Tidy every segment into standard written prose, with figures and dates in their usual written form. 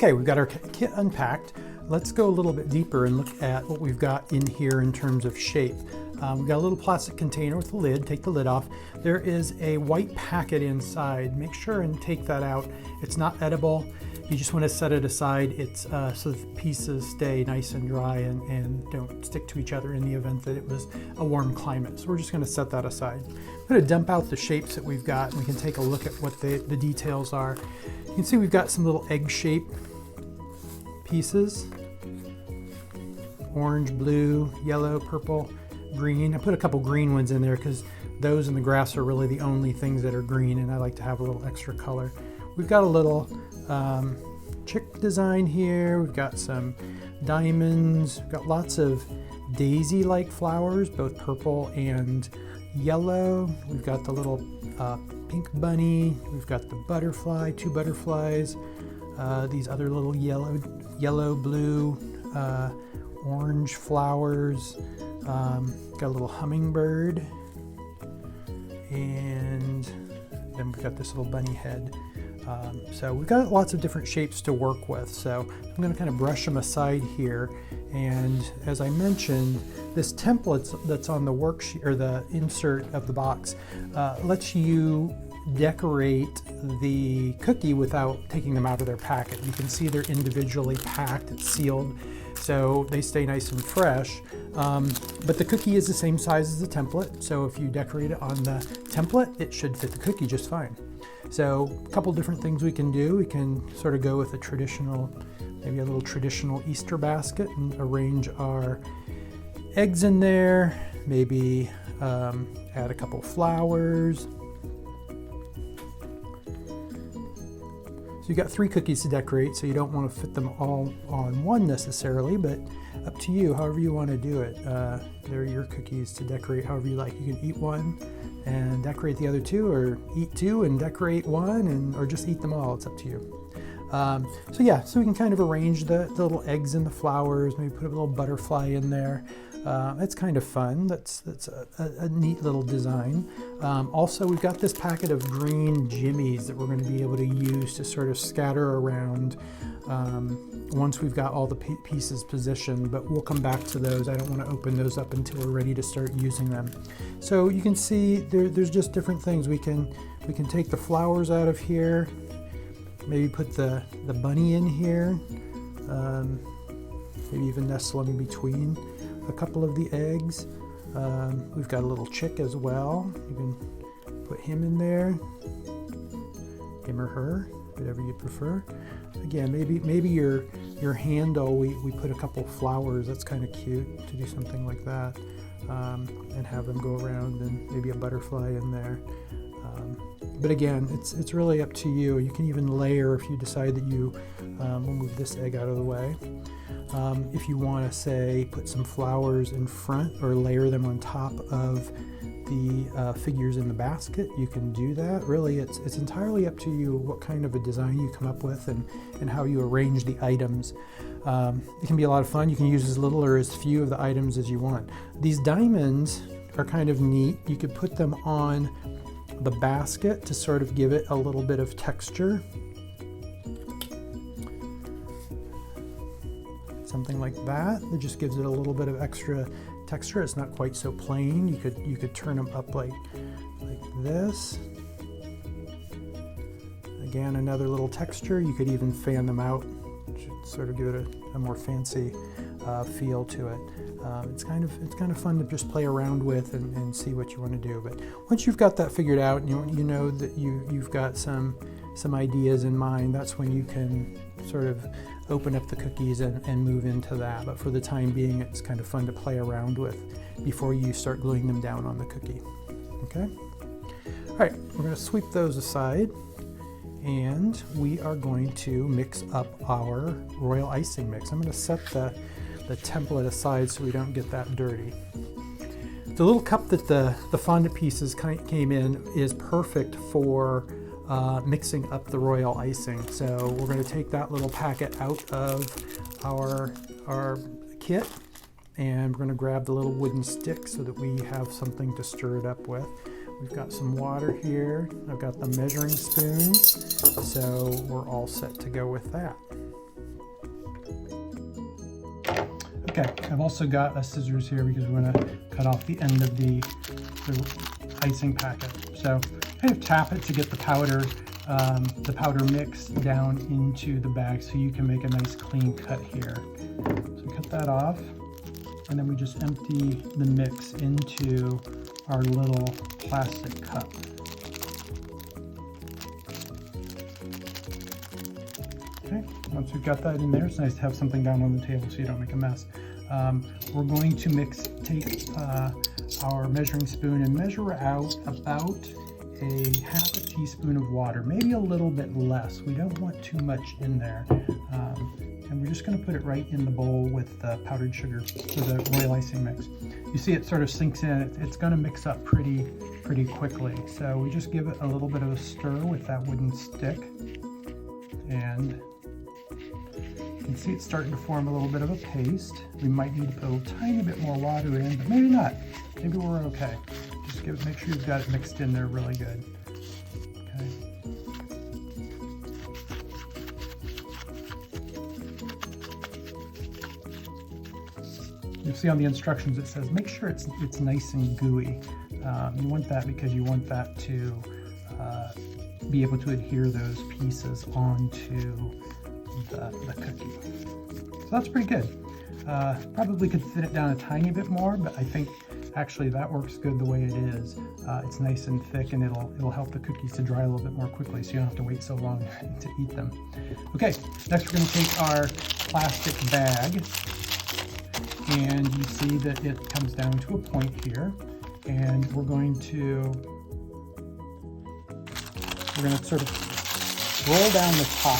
Okay, we've got our kit unpacked. Let's go a little bit deeper and look at what we've got in here in terms of shape. We've got a little plastic container with a lid. Take the lid off. There is a white packet inside. Make sure and take that out. It's not edible. You just want to set it aside. It's so the pieces stay nice and dry and don't stick to each other in the event that it was a warm climate. So we're just going to set that aside. I'm going to dump out the shapes that we've got, and we can take a look at what the details are. You can see we've got some little egg-shaped pieces. Orange, blue, yellow, purple, green. I put a couple green ones in there because those and the grass are really the only things that are green, and I like to have a little extra color. We've got a little chick design here. We've got some diamonds. We've got lots of daisy-like flowers, both purple and yellow. We've got the little pink bunny. We've got the butterfly, two butterflies. These other little yellow, blue, orange flowers. Got a little hummingbird. And then we've got this little bunny head. So we've got lots of different shapes to work with. So I'm going to kind of brush them aside here. And as I mentioned, this template that's on the worksheet or the insert of the box lets you decorate the cookie without taking them out of their packet. You can see they're individually packed, it's sealed, so they stay nice and fresh. But the cookie is the same size as the template, so if you decorate it on the template, it should fit the cookie just fine. So a couple different things we can do. We can sort of go with a traditional, maybe a little traditional Easter basket and arrange our eggs in there, maybe add a couple flowers. So you've got 3 cookies to decorate, so you don't want to fit them all on one necessarily, but up to you, however you want to do it. They're your cookies to decorate however you like. You can eat one and decorate the other 2, or eat 2 and decorate 1, or just eat them all. It's up to you. So yeah, so we can kind of arrange the little eggs and the flowers, maybe put a little butterfly in there. It's kind of fun. That's a neat little design. Also, we've got this packet of green jimmies that we're going to be able to use to sort of scatter around once we've got all the pieces positioned, but we'll come back to those. I don't want to open those up until we're ready to start using them. So you can see there's just different things. We can take the flowers out of here, maybe put the bunny in here, maybe even nestle them in between a couple of the eggs. We've got a little chick as well. You can put him in there, him or her, whatever you prefer. Again, maybe your handle, we put a couple flowers. That's kind of cute to do something like that, and have them go around, and maybe a butterfly in there. But again, it's really up to you. You can even layer if you decide that you will move this egg out of the way. If you want to, say, put some flowers in front or layer them on top of the figures in the basket, you can do that. Really, it's entirely up to you what kind of a design you come up with and how you arrange the items. It can be a lot of fun. You can use as little or as few of the items as you want. These diamonds are kind of neat. You could put them on the basket to sort of give it a little bit of texture. Something like that. It just gives it a little bit of extra texture. It's not quite so plain. You could turn them up like this. Again, another little texture. You could even fan them out, sort of give it a more fancy feel to it. It's kind of fun to just play around with and see what you want to do. But once you've got that figured out, and you know that you've got some ideas in mind, that's when you can sort of open up the cookies and move into that. But for the time being, it's kind of fun to play around with before you start gluing them down on the cookie. Okay? All right, we're going to sweep those aside, and we are going to mix up our royal icing mix. I'm going to set the template aside so we don't get that dirty. The little cup that the fondant pieces came in is perfect for mixing up the royal icing. So we're going to take that little packet out of our kit, and we're going to grab the little wooden stick so that we have something to stir it up with. We've got some water here. I've got the measuring spoon, so we're all set to go with that. Okay, I've also got a scissors here because we're gonna cut off the end of the icing packet. So kind of tap it to get the powder mix down into the bag so you can make a nice clean cut here. So cut that off, and then we just empty the mix into our little plastic cup. Okay, once we've got that in there, it's nice to have something down on the table so you don't make a mess. We're going to take our measuring spoon and measure out about a half a teaspoon of water, maybe a little bit less. We don't want too much in there. And we're just going to put it right in the bowl with the powdered sugar, so the royal icing mix. You see it sort of sinks in. It's going to mix up pretty quickly. So we just give it a little bit of a stir with that wooden stick. And you can see it's starting to form a little bit of a paste. We might need to put a little tiny bit more water in, but maybe not. Maybe we're okay. Just make sure you've got it mixed in there really good. Okay. You'll see on the instructions it says make sure it's nice and gooey. You want that because you want that to be able to adhere those pieces onto the cookie. So that's pretty good. Probably could thin it down a tiny bit more, but I think actually that works good the way it is. It's nice and thick, and it'll help the cookies to dry a little bit more quickly, so you don't have to wait so long to eat them. Okay, next we're going to take our plastic bag, and you see that it comes down to a point here, and we're going to sort of roll down the top.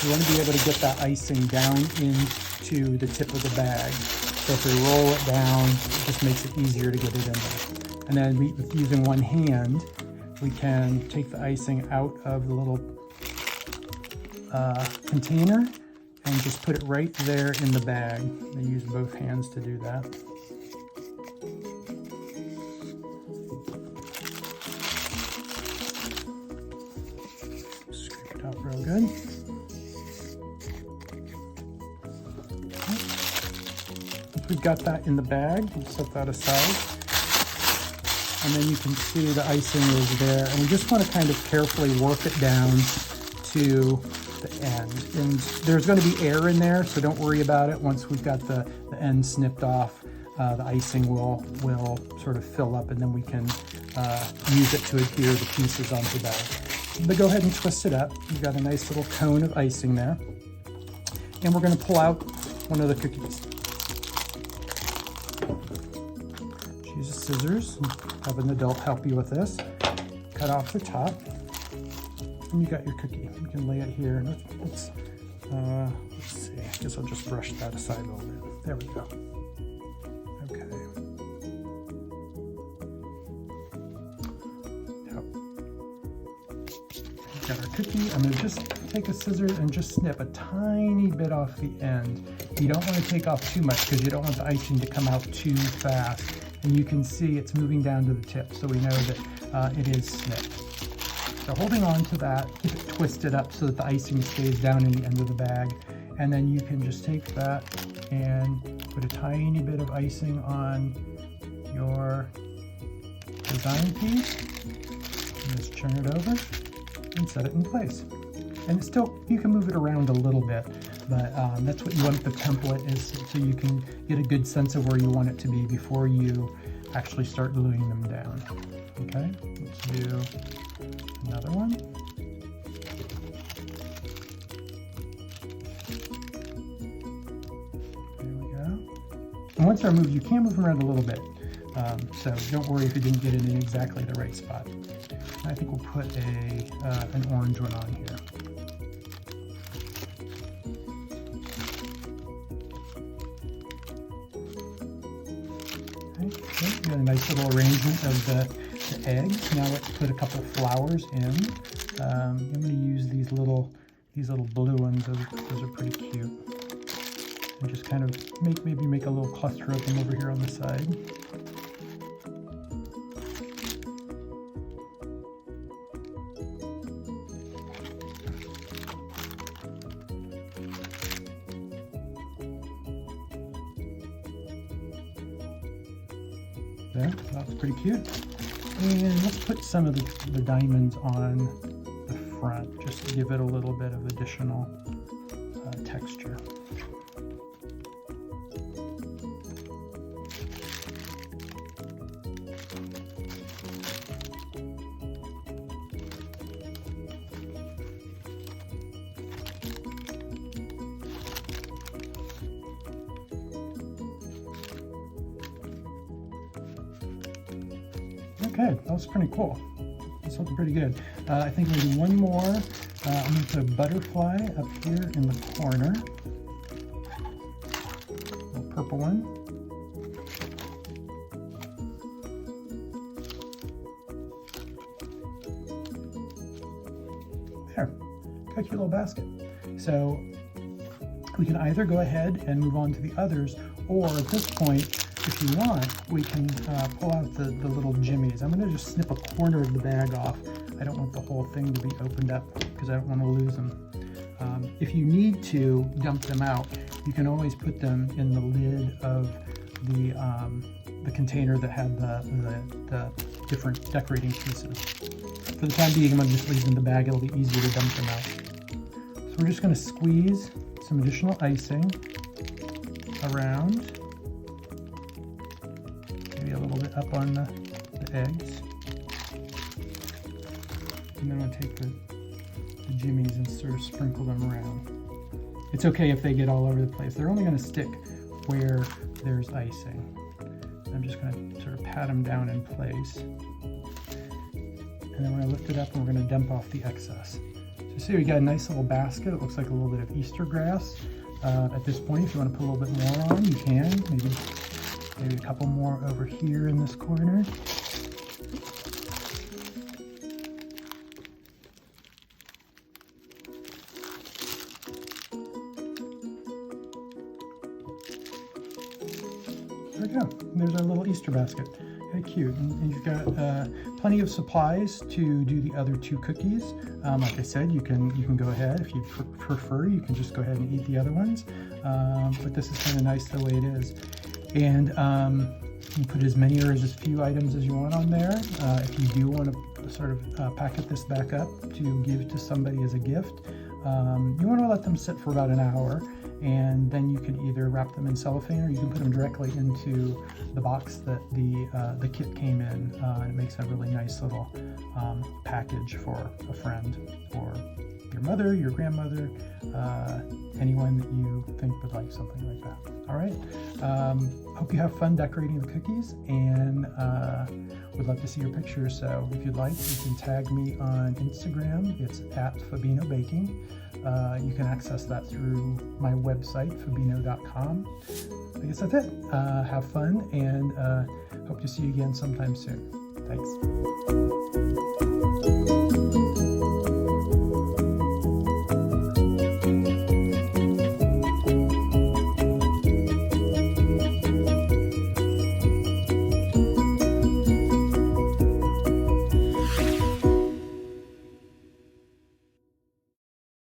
You want to be able to get that icing down into the tip of the bag. So if we roll it down, it just makes it easier to get it in there. And then using one hand, we can take the icing out of the little container and just put it right there in the bag. I use both hands to do that. Scrape it out real good. We've got that in the bag. We'll set that aside. And then you can see the icing is there. And we just want to kind of carefully work it down to the end. And there's going to be air in there, so don't worry about it. Once we've got the end snipped off, the icing will sort of fill up, and then we can use it to adhere the pieces onto that. But go ahead and twist it up. You've got a nice little cone of icing there. And we're going to pull out one of the cookies. Use scissors, have an adult help you with this. Cut off the top, and you got your cookie. You can lay it here. Let's see, I guess I'll just brush that aside a little bit. There we go. Okay. Yep. We've got our cookie. I'm going to just take a scissors and just snip a tiny bit off the end. You don't want to take off too much because you don't want the icing to come out too fast. And you can see it's moving down to the tip, so we know that it is snipped. So holding on to that, keep it twisted up so that the icing stays down in the end of the bag. And then you can just take that and put a tiny bit of icing on your design piece. And just turn it over and set it in place. And it's still, you can move it around a little bit, but that's what you want the template is, so you can get a good sense of where you want it to be before you actually start gluing them down. Okay, let's do another one. There we go. And once they're moved, you can move them around a little bit, so don't worry if you didn't get it in exactly the right spot. I think we'll put an orange one on here. Okay, we got a nice little arrangement of the eggs. Now let's put a couple flowers in. I'm going to use these little blue ones. Those are pretty cute. And just kind of maybe make a little cluster of them over here on the side. there. That's pretty cute. And let's put some of the diamonds on the front, just to give it a little bit of additional texture. Okay, that was pretty cool. It's looking pretty good. I think we'll do one more. I'm going to put a butterfly up here in the corner. A little purple one. There, got your little basket. So we can either go ahead and move on to the others, or at this point, if you want, we can pull out the little jimmies. I'm going to just snip a corner of the bag off. I don't want the whole thing to be opened up because I don't want to lose them. If you need to dump them out, you can always put them in the lid of the container that had the different decorating pieces. For the time being, I'm going to just leave them in the bag. It'll be easier to dump them out. So we're just going to squeeze some additional icing around. Maybe a little bit up on the eggs. And then I'll take the jimmies and sort of sprinkle them around. It's okay if they get all over the place. They're only going to stick where there's icing. I'm just going to sort of pat them down in place. And then we're going to lift it up and we're going to dump off the excess. So see, we got a nice little basket. It looks like a little bit of Easter grass. At this point, if you want to put a little bit more on, you can. Maybe a couple more over here in this corner. There we go. And there's our little Easter basket. Very cute. And you've got plenty of supplies to do the other two cookies. Like I said, you can go ahead. If you prefer, you can just go ahead and eat the other ones. But this is kind of nice the way it is. And you can put as many or as few items as you want on there. If you do want to sort of packet this back up to give to somebody as a gift, you want to let them sit for about an hour. And then you can either wrap them in cellophane or you can put them directly into the box that the kit came in. And it makes a really nice little package for a friend or your mother, your grandmother, anyone that you think would like something like that. All right. Hope you have fun decorating the cookies, and would love to see your pictures. So if you'd like, you can tag me on Instagram. It's @Fabino Baking. You can access that through my website, fabino.com. I guess that's it. Have fun, and hope to see you again sometime soon. Thanks.